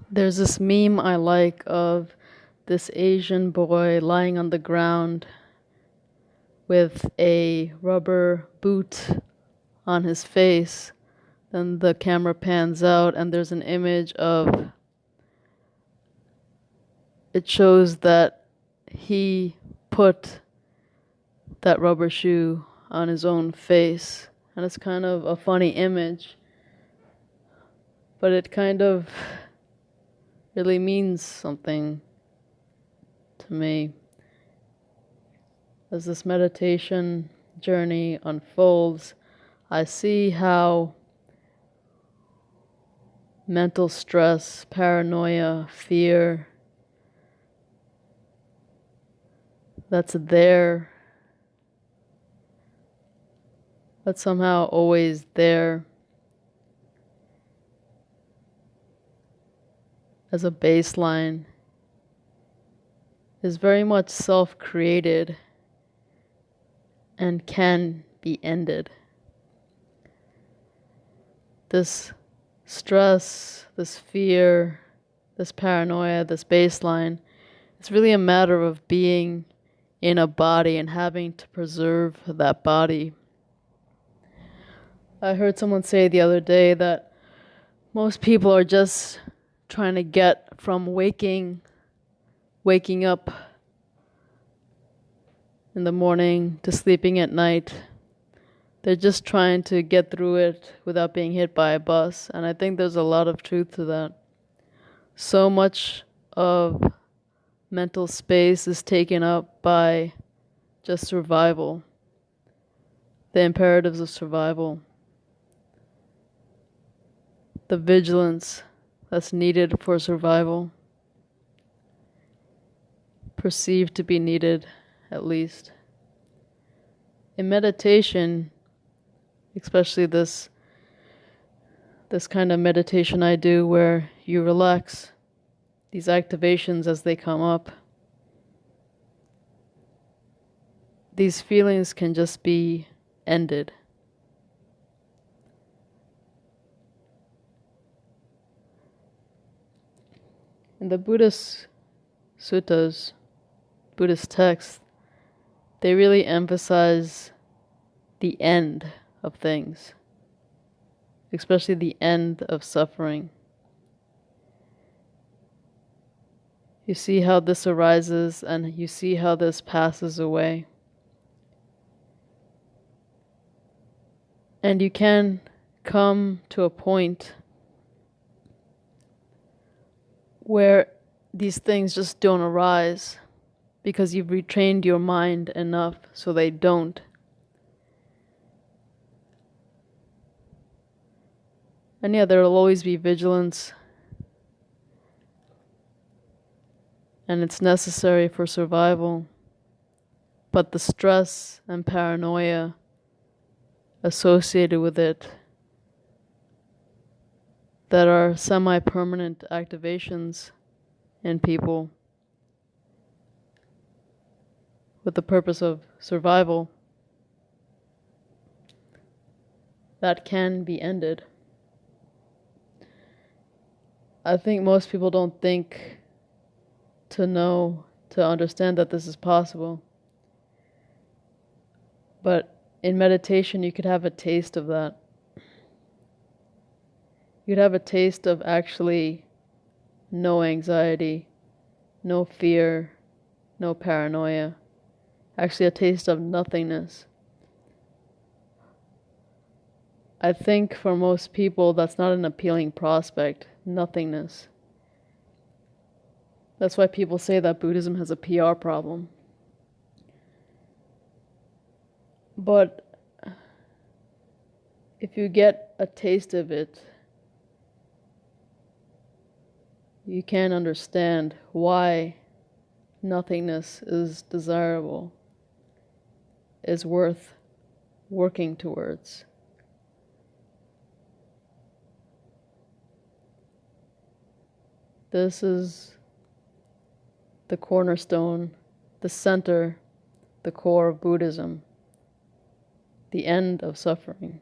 There's this meme I like of this Asian boy lying on the ground with a rubber boot on his face. Then the camera pans out, and there's an image of it shows that he put that rubber shoe on his own face. And it's kind of a funny image, but it kind of really means something to me. As this meditation journey unfolds, I see how mental stress, paranoia, fear, that's there, that's somehow always there as a baseline, is very much self-created and can be ended. This stress, this fear, this paranoia, this baseline, it's really a matter of being in a body and having to preserve that body. I heard someone say the other day that most people are just trying to get from waking up in the morning to sleeping at night. They're just trying to get through it without being hit by a bus. And I think there's a lot of truth to that. So much of mental space is taken up by just survival, the imperatives of survival, the vigilance that's needed for survival, perceived to be needed at least. In meditation, especially this kind of meditation I do where you relax, these activations as they come up, these feelings can just be ended. In the Buddhist suttas, Buddhist texts, they really emphasize the end of things, especially the end of suffering. You see how this arises and you see how this passes away. And you can come to a point where these things just don't arise because you've retrained your mind enough so they don't. And yeah, there will always be vigilance, and it's necessary for survival. But the stress and paranoia associated with it that are semi-permanent activations in people with the purpose of survival, that can be ended. I think most people don't think to understand that this is possible. But in meditation, you could have a taste of that. You'd have a taste of actually no anxiety, no fear, no paranoia. Actually, a taste of nothingness. I think for most people, that's not an appealing prospect, nothingness. That's why people say that Buddhism has a PR problem. But if you get a taste of it, you can understand why nothingness is desirable, is worth working towards. This is the cornerstone, the center, the core of Buddhism, the end of suffering.